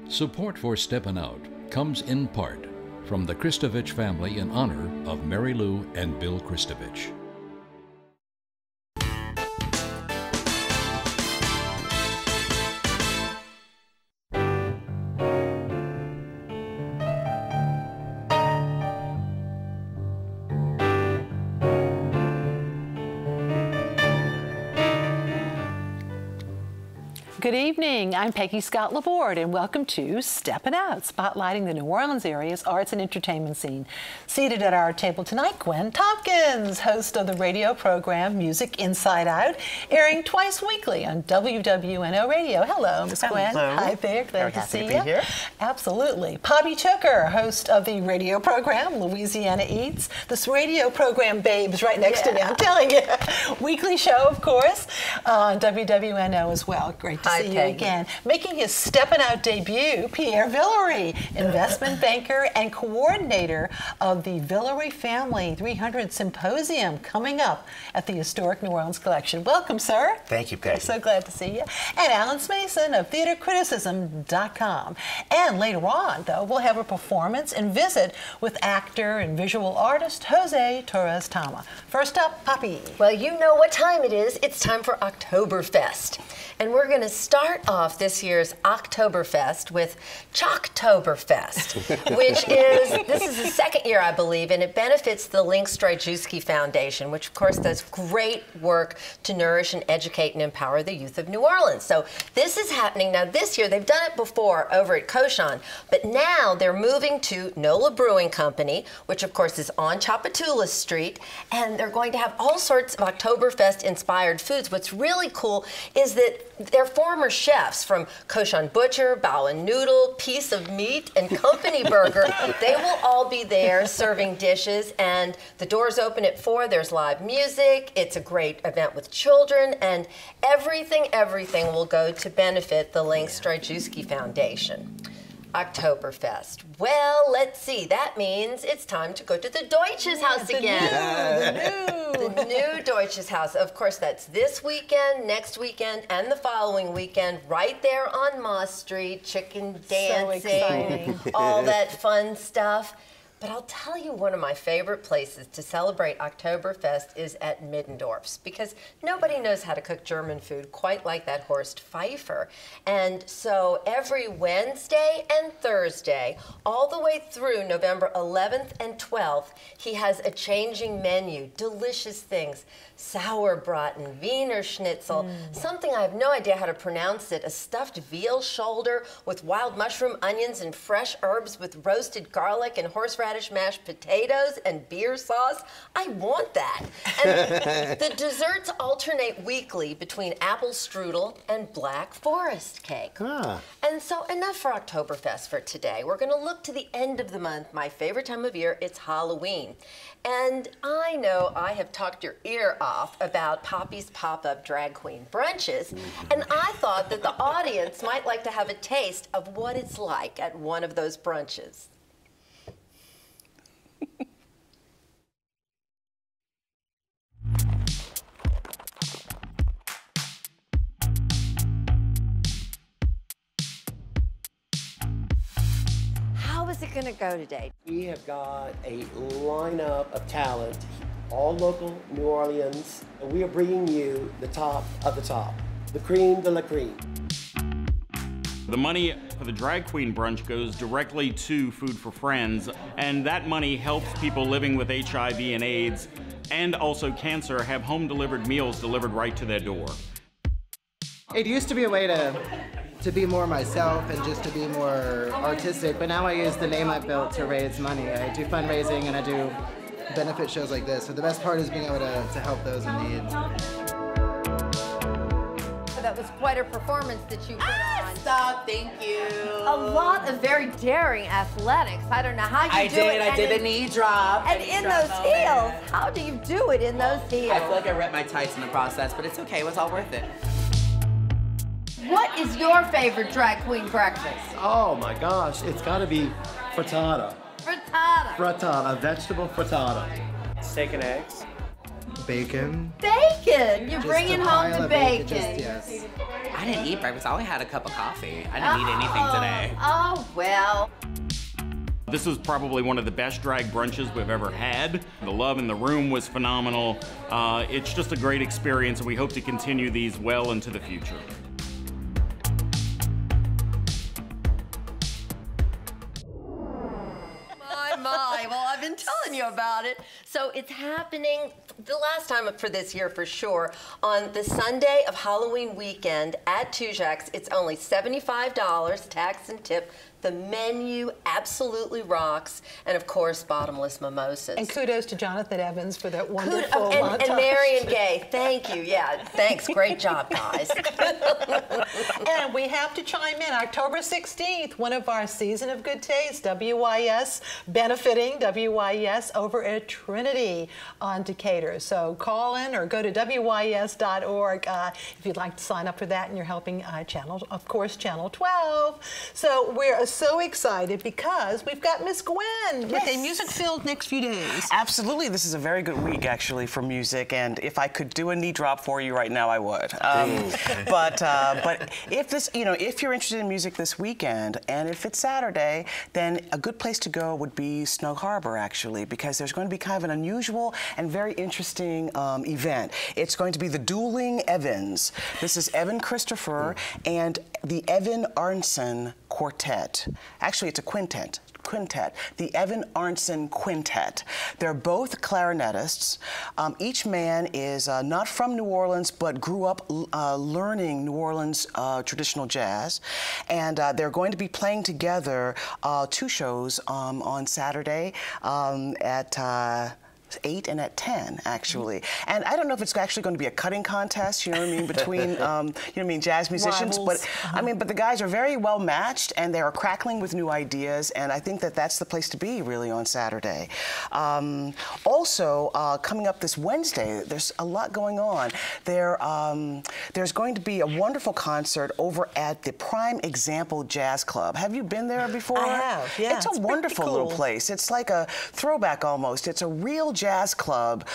Support for Steppin Out comes in part from the Kristovich family in honor of Mary Lou and Bill Kristovich. Good evening, I'm Peggy Scott Laborde and welcome to Steppin Out, spotlighting the New Orleans area's arts and entertainment scene. Seated at our table tonight, Gwen Tompkins, host of the radio program Music Inside Out, airing twice weekly on WWNO Radio. Hello, Miss Gwen. Hello. Hi there, glad to see you. Here. Absolutely. Poppy Tooker, host of the radio program Louisiana Eats. This radio program, babes, right next to me, I'm telling you. Weekly show, of course, on WWNO as well. Great to see you again. Making his Steppin Out debut, Pierre Villery, investment banker and coordinator of the Villery Family 300 Symposium coming up at the Historic New Orleans Collection. Welcome, sir. Thank you, Peggy. So glad to see you. And Alan Mason of theatercriticism.com. And later on, though, we'll have a performance and visit with actor and visual artist Jose Torres Tama. First up, Poppy. Well, you know what time it is. It's time for Oktoberfest. And we're going to start off this year's Oktoberfest with Chalktoberfest, which this is the second year, I believe, and it benefits the Link Strajewski Foundation, which, of course, does great work to nourish and educate and empower the youth of New Orleans. So this is happening now this year. They've done it before over at Cochon, but now they're moving to NOLA Brewing Company, which, of course, is on Chapatoulas Street, and they're going to have all sorts of Oktoberfest-inspired foods. What's really cool is that they're former chefs from Cochon Butcher, Bao and Noodle, Piece of Meat, and Company Burger. They will all be there serving dishes, and the doors open at 4. There's live music. It's a great event with children, and everything will go to benefit the Link Strajewski Foundation. Oktoberfest. Well, let's see. That means it's time to go to the Deutsches House again. The new Deutsches House. Of course, that's this weekend, next weekend, and the following weekend, right there on Moss Street. Chicken dancing, all that fun stuff. But I'll tell you, one of my favorite places to celebrate Oktoberfest is at Middendorf's, because nobody knows how to cook German food quite like that Horst Pfeiffer. And so every Wednesday and Thursday, all the way through November 11th and 12th, he has a changing menu, delicious things. Sauerbraten, Wiener Schnitzel, something I have no idea how to pronounce it, a stuffed veal shoulder with wild mushroom, onions, and fresh herbs with roasted garlic and horseradish mashed potatoes and beer sauce. I want that. And the desserts alternate weekly between apple strudel and black forest cake. And so enough for Oktoberfest for today. We're going to look to the end of the month, my favorite time of year. It's Halloween. And I know I have talked your ear off about Poppy's pop-up drag queen brunches, and I thought that the audience might like to have a taste of what it's like at one of those brunches. How is it going to go today? We have got a lineup of talent, all local New Orleans, and we are bringing you the top of the top, the cream de la cream. The money for the drag queen brunch goes directly to Food for Friends, and that money helps people living with HIV and AIDS and also cancer have home-delivered meals delivered right to their door. It used to be a way to be more myself and just to be more artistic, but now I use the name I've built to raise money. I do fundraising and I do benefit shows like this, so the best part is being able to help those in need. That was quite a performance that you put on. Stop, thank you. A lot of very daring athletics. I don't know how you do it. I did a knee drop. And in those heels, how do you do it in those heels? I feel like I ripped my tights in the process, but it's okay, it was all worth it. What is your favorite drag queen breakfast? Oh my gosh, it's gotta be frittata. Frittata. Frittata, vegetable frittata. Steak and eggs, bacon. Bacon! You're Just bringing a home pile the of bacon. Yes. I didn't eat breakfast. I only had a cup of coffee. I didn't eat anything today. Oh, well. This was probably one of the best drag brunches we've ever had. The love in the room was phenomenal. It's just a great experience, and we hope to continue these well into the future. My. Well, I've been telling you about it. So it's happening the last time for this year for sure on the Sunday of Halloween weekend at Tujak's. It's only $75, tax and tip. The menu absolutely rocks, and of course, bottomless mimosas. And kudos to Jonathan Evans for that wonderful montage. And Marion Gay, thank you. Yeah, thanks. Great job, guys. And we have to chime in. October 16th, one of our Season of Good Taste, WYS, benefiting WYS over at Trinity on Decatur. So call in or go to WYS.org if you'd like to sign up for that, and you're helping Channel 12. So we're so excited because we've got Miss Gwen with a music-filled next few days. Absolutely. This is a very good week, actually, for music, and if I could do a knee drop for you right now, I would. But if this, if you're interested in music this weekend, and if it's Saturday, then a good place to go would be Snug Harbor, actually, because there's going to be kind of an unusual and very interesting event. It's going to be the Dueling Evans. This is Evan Christopher and the Evan Arnson Quartet. Actually, it's a quintet, the Evan Arnson Quintet. They're both clarinetists. Each man is not from New Orleans, but grew up learning New Orleans traditional jazz. And they're going to be playing together 2 shows on Saturday at 8 and at 10, actually. And I don't know if it's actually going to be a cutting contest, you know what I mean, between, jazz musicians. Rivals. But, but the guys are very well matched, and they are crackling with new ideas, and I think that that's the place to be, really, on Saturday. Also, coming up this Wednesday, there's a lot going on. There's going to be a wonderful concert over at the Prime Example Jazz Club. Have you been there before? I have, yeah. It's a wonderful little place. It's like a throwback almost. It's a real jazz club,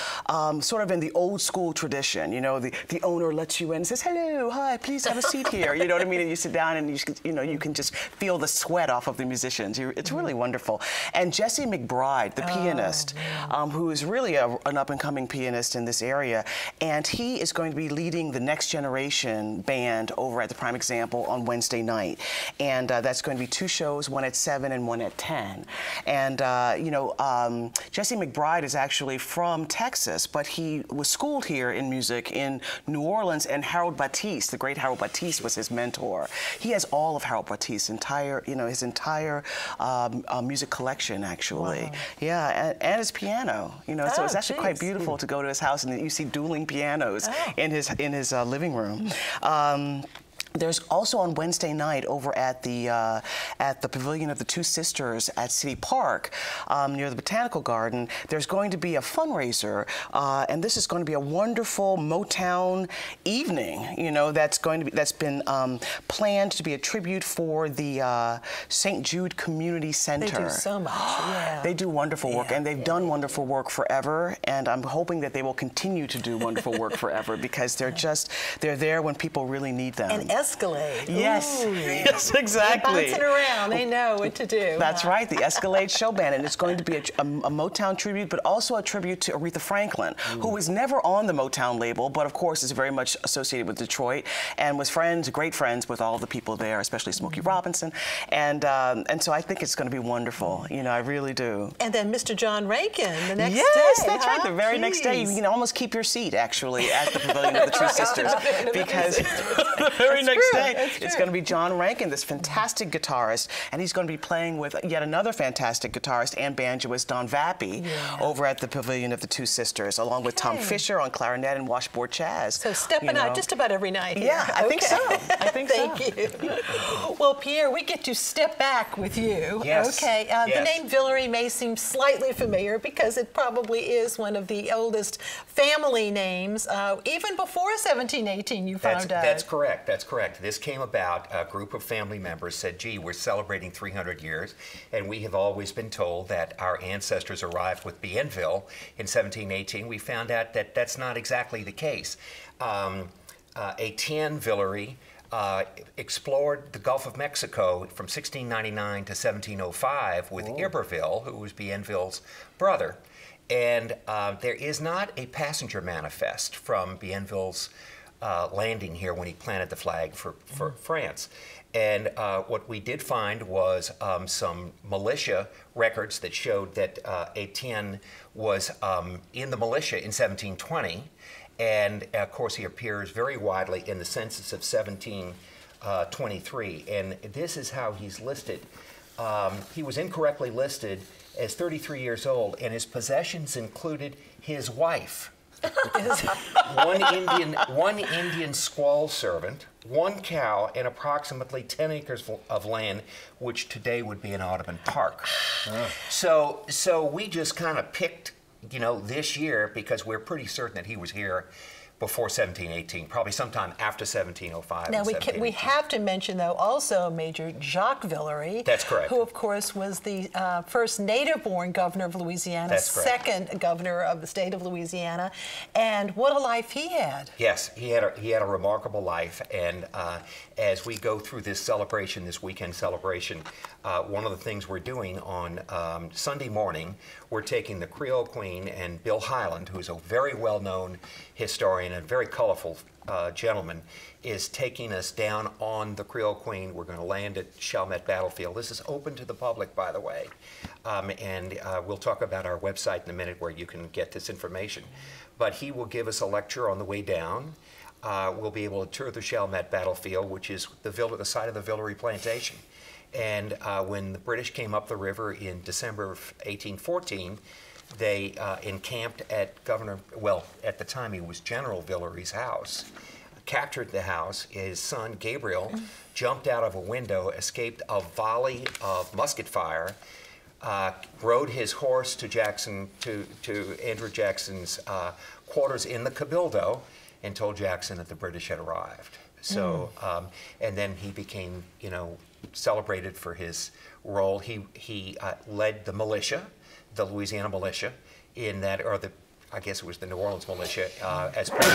sort of in the old school tradition. The owner lets you in and says, "Hello, hi, please have a seat here." You know what I mean? And you sit down and you can just feel the sweat off of the musicians. It's really wonderful. And Jesse Mcbride, the pianist, who is really an up-and-coming pianist in this area, and he is going to be leading the Next Generation band over at the Prime Example on Wednesday night. And that's going to be 2 shows, one at 7 and one at 10. And Jesse Mcbride is actually from Texas, but he was schooled here in music in New Orleans, and Harold Batiste, the great Harold Batiste, was his mentor. He has all of Harold Batiste's entire music collection, actually. Wow. Yeah, and his piano. So it's actually quite beautiful to go to his house and you see dueling pianos in his living room. There's also on Wednesday night over at the Pavilion of the Two Sisters at City Park near the Botanical Garden. There's going to be a fundraiser, and this is going to be a wonderful Motown evening. That's been planned to be a tribute for the St. Jude Community Center. They do so much. Yeah. They do wonderful work, and they've done wonderful work forever. And I'm hoping that they will continue to do wonderful work forever because they're there when people really need them. And Escalade. Yes, Ooh. Yes, exactly. They're bouncing around, they know what to do. That's right, the Escalade Show Band, and it's going to be a Motown tribute, but also a tribute to Aretha Franklin, who was never on the Motown label, but of course is very much associated with Detroit, and was great friends with all the people there, especially Smokey Robinson, and so I think it's going to be wonderful. I really do. And then Mr. John Rankin the next day. Yes, that's right. The very next day, you can almost keep your seat actually at the Pavilion of the Two Sisters because the very next day it's going to be John Rankin, this fantastic guitarist, and he's going to be playing with yet another fantastic guitarist and banjoist, Don Vappy, over at the Pavilion of the Two Sisters, along with Tom Fisher on clarinet and washboard jazz. So stepping out just about every night here. Yeah, I think so. I think so. Thank you. Well, Pierre, we get to step back with you. Yes. Okay. The name Villeray may seem slightly familiar because it probably is one of the oldest family names, even before 1718. You found out. That's correct. That's correct. correct. This came about, a group of family members said, gee, we're celebrating 300 years, and we have always been told that our ancestors arrived with Bienville in 1718. We found out that that's not exactly the case. Etienne Villery explored the Gulf of Mexico from 1699 to 1705 with Iberville, who was Bienville's brother. And there is not a passenger manifest from Bienville's landing here when he planted the flag for France. And what we did find was some militia records that showed that Etienne was in the militia in 1720. And of course, he appears very widely in the census of 1723. And this is how he's listed. He was incorrectly listed as 33 years old, and his possessions included his wife, one Indian squaw servant, 1 cow, and approximately 10 acres of land, which today would be an Audubon Park. So we just kind of picked, this year because we're pretty certain that he was here before 1718, probably sometime after 1705. Now we have to mention, though, also Major Jacques Villery. That's correct. Who, of course, was the first native-born governor of Louisiana, That's correct. second governor of the state of Louisiana, and what a life he had. Yes, he had a remarkable life, and as we go through this celebration, this weekend celebration, one of the things we're doing on Sunday morning, we're taking the Creole Queen and Bill Highland, who's a very well-known historian and very colorful gentleman, is taking us down on the Creole Queen. We're going to land at Chalmette Battlefield. This is open to the public, by the way, and we'll talk about our website in a minute where you can get this information. But he will give us a lecture on the way down. We'll be able to tour the Chalmette Battlefield, which is the site of the Villery Plantation. And when the British came up the river in December of 1814, they encamped at at the time he was General Villery's house, captured the house. His son, Gabriel, jumped out of a window, escaped a volley of musket fire, rode his horse to Andrew Jackson's quarters in the Cabildo, and told Jackson that the British had arrived. So, and then he became, celebrated for his role. He led the militia, the Louisiana militia, in that, I guess it was the New Orleans militia, as part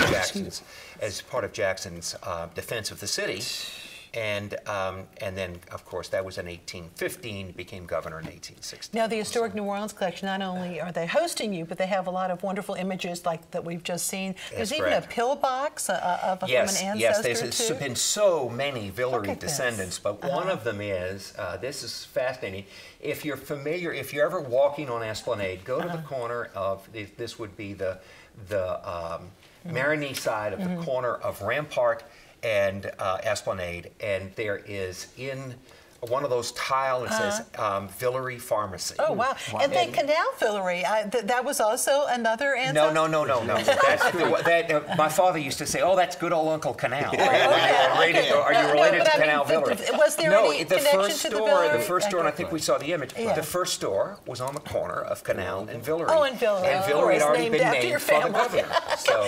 of Jackson's defense of the city. And then, of course, that was in 1815, became governor in 1816. Now, the Historic New Orleans Collection, not only are they hosting you, but they have a lot of wonderful images like that we've just seen. There's even a pillbox from an ancestor, Yes, there's been so many Villery descendants, but one of them is, this is fascinating. If you're familiar, if you're ever walking on Esplanade, go to the corner of, this would be the Marigny side of the corner of Rampart and Esplanade, and there is in one of those tile that says Villery Pharmacy. Oh, wow. And then Canal Villery, that was also another ancestor? No. That's my father used to say, oh, that's good old Uncle Canal. Are you related to Canal Villery? Was there any connection to the Villery? The first store, and I think we saw the image, the first store was on the corner of Canal and Villery. Oh, and Villery. And Villery had already been named for the governor. So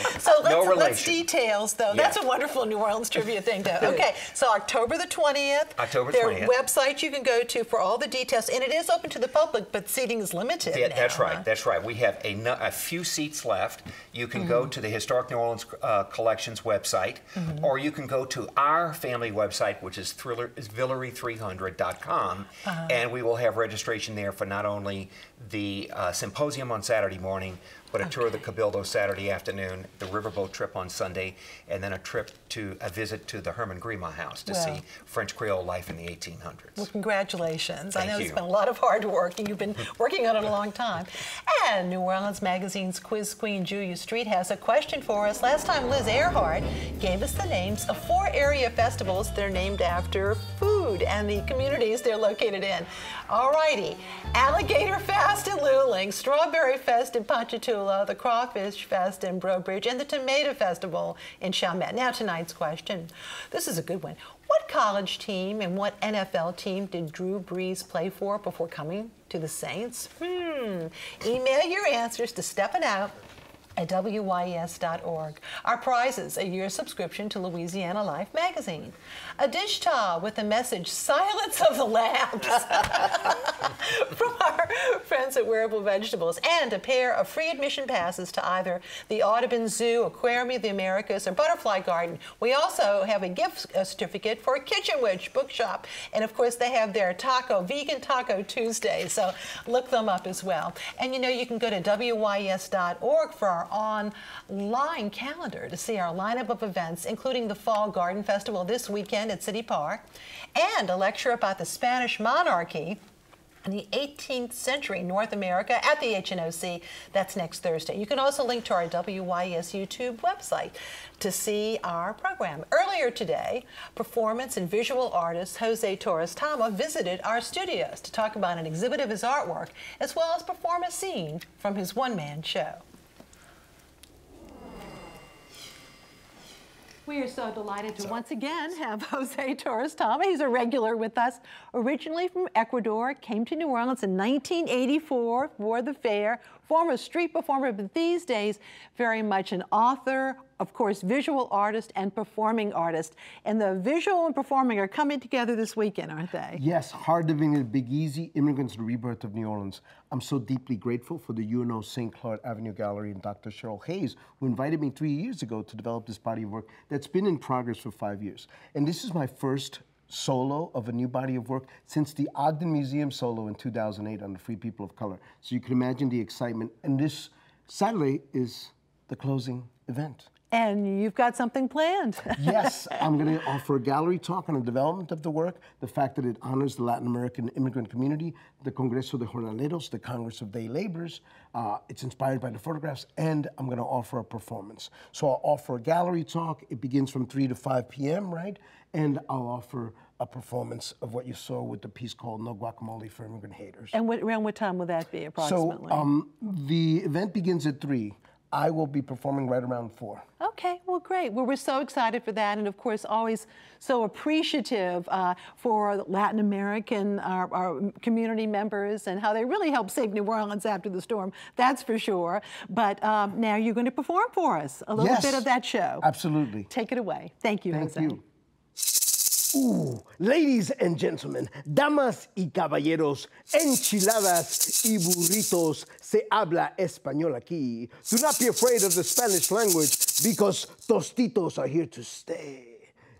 let's details, though. Yeah. That's a wonderful New Orleans trivia thing, though. Okay, so October the 20th. October 20th. Website you can go to for all the details, and it is open to the public, but seating is limited. Yeah, that's right. That's right. We have a few seats left. You can go to the Historic New Orleans Collections website, or you can go to our family website, which is Villery300.com, and we will have registration there for not only the symposium on Saturday morning, but a tour of the Cabildo Saturday afternoon, the riverboat trip on Sunday, and then a visit to the Herman Grima house to see French Creole life in the 1800s. Well, congratulations. Thank I know you. it's been a lot of hard work, and you've been working on it a long time. And New Orleans Magazine's quiz queen, Julia Street, has a question for us. Last time, Liz Earhart gave us the names of 4 area festivals that are named after food and the communities they're located in. All righty. Alligator Fest in Luling, Strawberry Fest in Ponchatoula, the Crawfish Fest in Brobridge, and the Tomato Festival in Chalmette. Now tonight's question. This is a good one. What college team and what NFL team did Drew Brees play for before coming to the Saints? Email your answers to Steppin Out at WYS.org. Our prizes, a year's subscription to Louisiana Life magazine, a dish towel with the message, Silence of the Lambs, from our friends at Wearable Vegetables, and a pair of free admission passes to either the Audubon Zoo, Aquarium of the Americas, or Butterfly Garden. We also have a gift certificate for Kitchen Witch Bookshop, and of course they have their vegan Taco Tuesday, so look them up as well. And you know, you can go to WYS.org for our online calendar to see our lineup of events, including the Fall Garden Festival this weekend at City Park, and a lecture about the Spanish monarchy in the 18th century North America at the HNOC. That's next Thursday. You can also link to our WYS YouTube website to see our program. Earlier today, performance and visual artist Jose Torres visited our studios to talk about an exhibit of his artwork, as well as perform a scene from his one-man show. We are so delighted to once again have Jose Torres. He's a regular with us, originally from Ecuador, came to New Orleans in 1984 for the fair, former street performer, but these days very much an author, of course, visual artist and performing artist. And the visual and performing are coming together this weekend, aren't they? Yes, Hard Living at Big Easy, Immigrants, the Rebirth of New Orleans. I'm so deeply grateful for the UNO St. Claude Avenue Gallery and Dr. Cheryl Hayes, who invited me 3 years ago to develop this body of work that's been in progress for 5 years. And this is my first solo of a new body of work since the Ogden Museum solo in 2008 on the Free People of Color. So you can imagine the excitement. And this Saturday is the closing event. And you've got something planned. Yes, I'm going to offer a gallery talk on the development of the work, the fact that it honors the Latin American immigrant community, the Congreso de Jornaleros, the Congress of Day Laborers. It's inspired by the photographs, and I'm going to offer a performance. So I'll offer a gallery talk. It begins from 3 to 5 p.m., right? And I'll offer a performance of what you saw with the piece called No Guacamole for Immigrant Haters. And around what time will that be, approximately? So the event begins at 3. I will be performing right around 4. Okay, well, great. Well, we're so excited for that, and of course, always so appreciative for Latin American, our community members, and how they really helped save New Orleans after the storm, that's for sure. But now you're going to perform for us a little bit of that show. Absolutely. Take it away. Thank you, Jose. Thank you. Ooh, ladies and gentlemen, damas y caballeros, enchiladas y burritos, se habla español aquí. Do not be afraid of the Spanish language because tostitos are here to stay.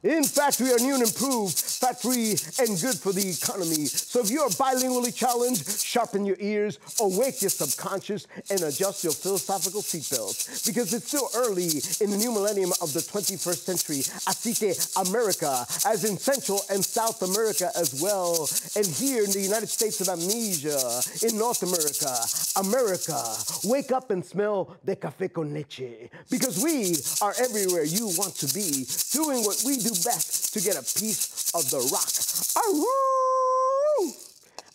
In fact, we are new and improved, fat-free, and good for the economy. So if you're bilingually challenged, sharpen your ears, awake your subconscious, and adjust your philosophical seatbelts. Because it's still early in the new millennium of the 21st century. Así que America, as in Central and South America as well. And here in the United States of Amnesia, in North America, America, wake up and smell the café con leche. Because we are everywhere you want to be, doing what we do best to get a piece of the rock. Aroo!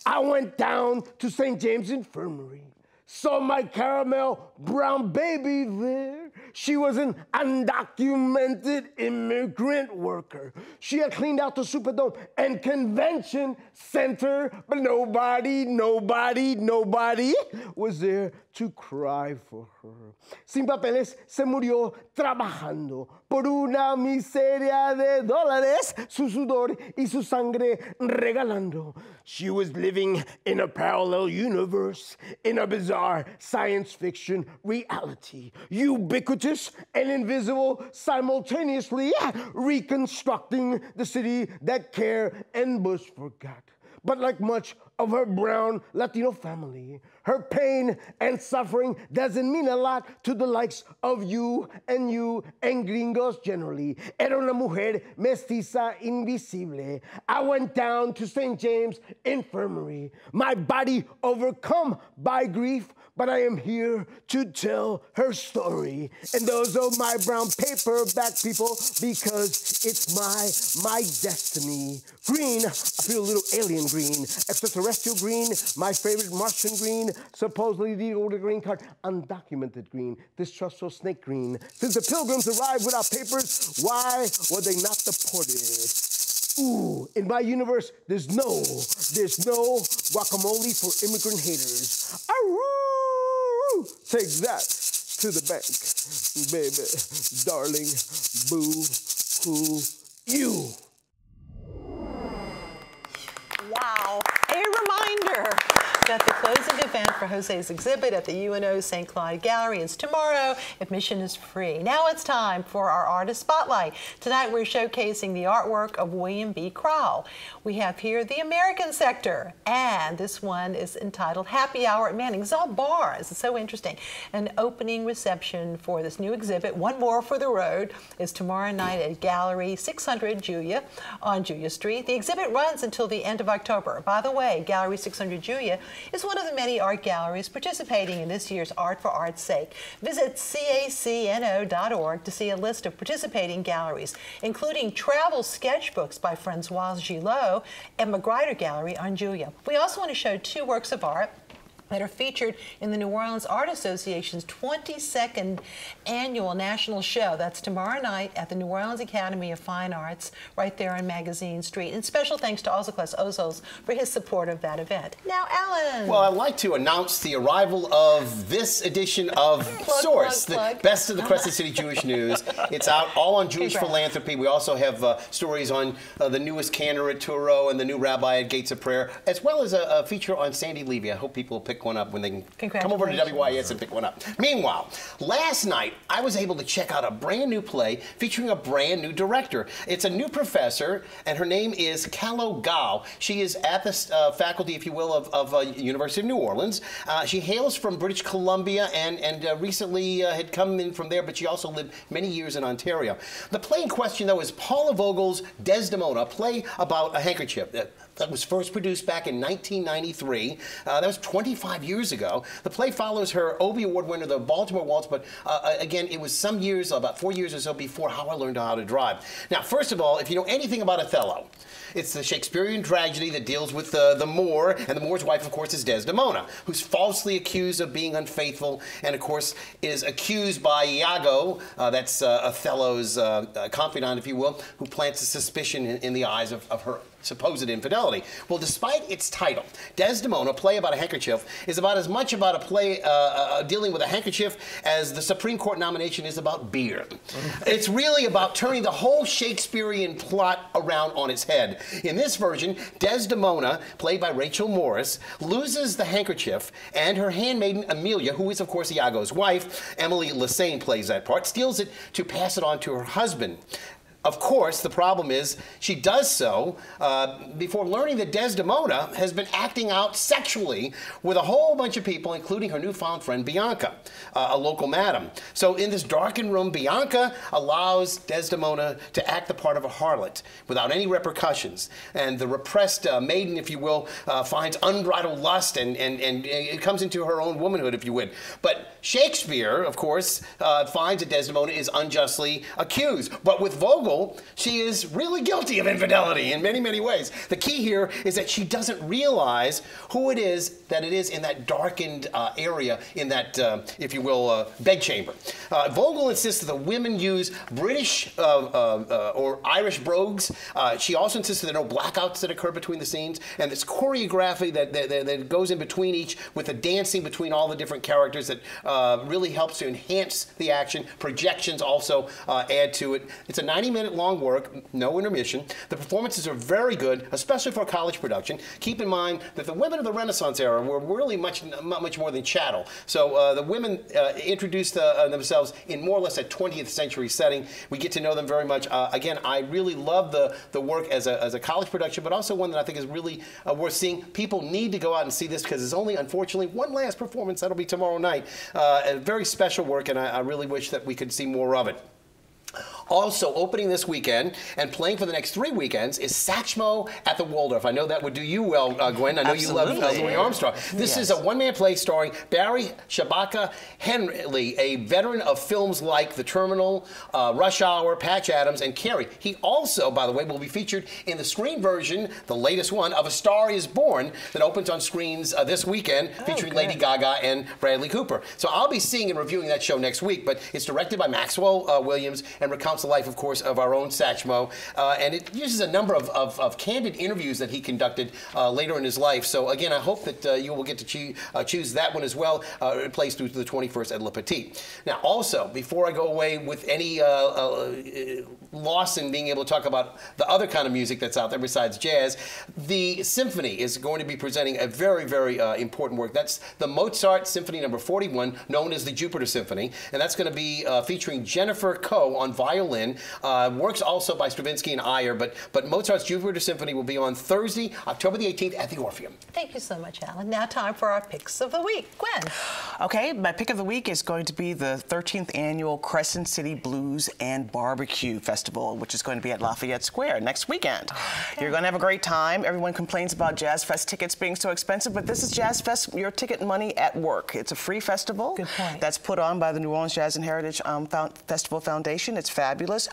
I went down to St. James Infirmary, saw my caramel brown baby there. She was an undocumented immigrant worker. She had cleaned out the Superdome and Convention Center, but nobody was there to cry for her. Sin papeles, se murió trabajando por una miseria de dólares, su sudor y su sangre regalando. She was living in a parallel universe, in a bizarre science fiction reality, ubiquitous and invisible simultaneously, reconstructing the city that Kerr and Bush forgot. But like much of her brown Latino family, her pain and suffering doesn't mean a lot to the likes of you and gringos generally. Era una mujer mestiza invisible. I went down to St. James Infirmary, my body overcome by grief, but I am here to tell her story. And those are my brown paperback people, because it's my destiny. Green, I feel a little alien green, extraterrestrial green, my favorite Martian green, supposedly the older green card, undocumented green, distrustful snake green. Since the pilgrims arrived without papers, why were they not deported? Ooh, in my universe, there's no guacamole for immigrant haters. Aroo! Take that. to the bank. Baby, darling, boo, hoo, you. Wow. A reminder that the closing event for Jose's exhibit at the UNO St. Cloud Gallery is tomorrow. Admission is free. Now it's time for our Artist Spotlight. Tonight we're showcasing the artwork of William B. Crowell. We have here the American sector, and this one is entitled Happy Hour at Manning's All Bars. It's so interesting. An opening reception for this new exhibit, One More for the Road, is tomorrow night at Gallery 600 Julia on Julia Street. The exhibit runs until the end of October. By the way, Gallery 600 Julia is one of the many art galleries participating in this year's Art for Art's Sake. Visit cacno.org to see a list of participating galleries, including travel sketchbooks by Francoise Gillot at Mcbride Gallery on Julia. We also want to show two works of art that are featured in the New Orleans Art Association's 22nd annual national show. That's tomorrow night at the New Orleans Academy of Fine Arts, right there on Magazine Street. And special thanks to Ozokles Ozos for his support of that event. Now, Alan. Well, I'd like to announce the arrival of this edition of Source, the best of the Crescent City Jewish News. It's out all on Jewish philanthropy. We also have stories on the newest cantor at Turo and the new rabbi at Gates of Prayer, as well as a feature on Sandy Levy. I hope people will pick one up when they can come over to WYS and pick one up. Meanwhile, last night I was able to check out a brand new play featuring a brand new director. It's a new professor, and her name is Calo Gao. She is at the faculty, if you will, of University of New Orleans. She hails from British Columbia and recently had come in from there, but she also lived many years in Ontario. The play in question, though, is Paula Vogel's Desdemona, a play about a handkerchief that was first produced back in 1993. That was 25 years ago. The play follows her Obie Award winner, the Baltimore Waltz, but again, it was some years, about 4 years or so before How I Learned How to Drive. Now, first of all, if you know anything about Othello, it's the Shakespearean tragedy that deals with the Moor, and the Moor's wife, of course, is Desdemona, who's falsely accused of being unfaithful, and of course is accused by Iago, that's Othello's confidant, if you will, who plants a suspicion in the eyes of her supposed infidelity. Well, despite its title, Desdemona, a play about a handkerchief, is about as much about a play dealing with a handkerchief as the Supreme Court nomination is about beer. It's really about turning the whole Shakespearean plot around on its head. In this version, Desdemona, played by Rachel Morris, loses the handkerchief, and her handmaiden Amelia, who is of course Iago's wife, Emily Lassane plays that part, steals it to pass it on to her husband. Of course, the problem is she does so before learning that Desdemona has been acting out sexually with a whole bunch of people, including her newfound friend Bianca, a local madam. So in this darkened room, Bianca allows Desdemona to act the part of a harlot without any repercussions. And the repressed maiden, if you will, finds unbridled lust and it comes into her own womanhood, if you would. But Shakespeare, of course, finds that Desdemona is unjustly accused. But with Vogel, she is really guilty of infidelity in many, many ways. The key here is that she doesn't realize who it is that it is in that darkened area, in that, if you will, bedchamber. Vogel insists that the women use British or Irish brogues. She also insists that there are no blackouts that occur between the scenes, and this choreography that goes in between each, with the dancing between all the different characters that really helps to enhance the action. Projections also add to it. It's a 90-minute long work, no intermission. The performances are very good, especially for a college production. Keep in mind that the women of the Renaissance era were really much more than chattel. So the women introduced themselves in more or less a 20th century setting. We get to know them very much. Again, I really love the work as a college production, but also one that I think is really worth seeing. People need to go out and see this because there's only, unfortunately, one last performance. That'll be tomorrow night. A very special work, and I really wish that we could see more of it. Also opening this weekend and playing for the next 3 weekends is Satchmo at the Waldorf. I know that would do you well, Gwen. I know you love Louis Armstrong. This is a one-man play starring Barry Shabaka Henley, a veteran of films like The Terminal, Rush Hour, Patch Adams, and Carrie. He also, by the way, will be featured in the screen version, the latest one, of A Star Is Born that opens on screens this weekend, featuring Lady Gaga and Bradley Cooper. So I'll be seeing and reviewing that show next week, but it's directed by Maxwell Williams and recounts recounts the life, of course, of our own Satchmo, and it uses a number of candid interviews that he conducted later in his life. So again, I hope that you will get to choose that one as well. It plays through to the 21st at Le Petit. Now, also, before I go away with any loss in being able to talk about the other kind of music that's out there besides jazz, the symphony is going to be presenting a very, very important work. That's the Mozart Symphony No. 41, known as the Jupiter Symphony, and that's going to be featuring Jennifer Coe on violin. Works also by Stravinsky and Ayer, but Mozart's Jupiter Symphony will be on Thursday, October the 18th at the Orpheum. Thank you so much, Alan. Now time for our picks of the week. Gwen. Okay, my pick of the week is going to be the 13th annual Crescent City Blues and Barbecue Festival, which is going to be at Lafayette Square next weekend. Okay. You're going to have a great time. Everyone complains about Jazz Fest tickets being so expensive, but this is Jazz Fest, your ticket money at work. It's a free festival. Good point. That's put on by the New Orleans Jazz and Heritage Festival Foundation. It's fabulous.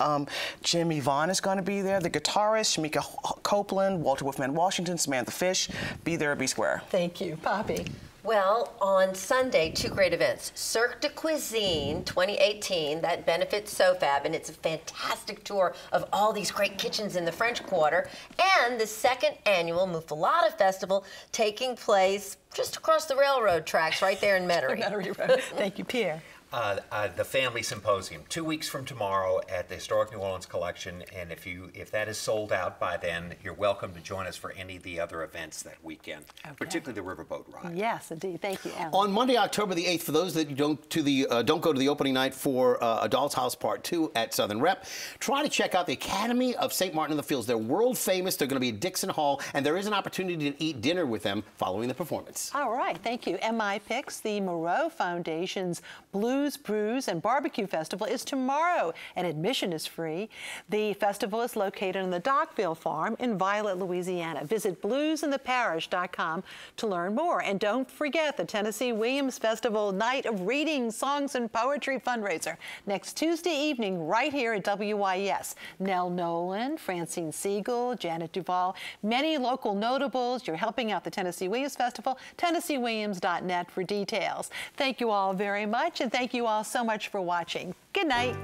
Jim Yvonne is going to be there, the guitarist, Shamika Copeland, Walter Wolfman Washington, Samantha Fish. Be there or be square. Thank you. Poppy. Well, on Sunday, 2 great events. Cirque de Cuisine 2018, that benefits SoFab, and it's a fantastic tour of all these great kitchens in the French Quarter, and the 2nd annual Muffaletta Festival taking place just across the railroad tracks right there in Metairie. Metairie Road. Thank you, Pierre. The Family Symposium, 2 weeks from tomorrow at the Historic New Orleans Collection, and if that is sold out by then, you're welcome to join us for any of the other events that weekend, particularly the Riverboat Ride. Yes, indeed. Thank you, Alan. On Monday, October the 8th, for those that don't go to the opening night for Adults House Part 2 at Southern Rep, try to check out the Academy of St. Martin in the Fields. They're world famous. They're going to be at Dixon Hall, and there is an opportunity to eat dinner with them following the performance. All right, thank you. And my picks, the Moreau Foundation's Blues, Brews, and Barbecue Festival is tomorrow, and admission is free. The festival is located on the Dockville Farm in Violet, Louisiana. Visit bluesintheparish.com to learn more. And don't forget the Tennessee Williams Festival Night of Reading, Songs, and Poetry fundraiser next Tuesday evening right here at WYS. Nell Nolan, Francine Siegel, Janet Duvall, many local notables. You're helping out the Tennessee Williams Festival. TennesseeWilliams.net for details. Thank you all very much, and thank you all so much for watching. Good night.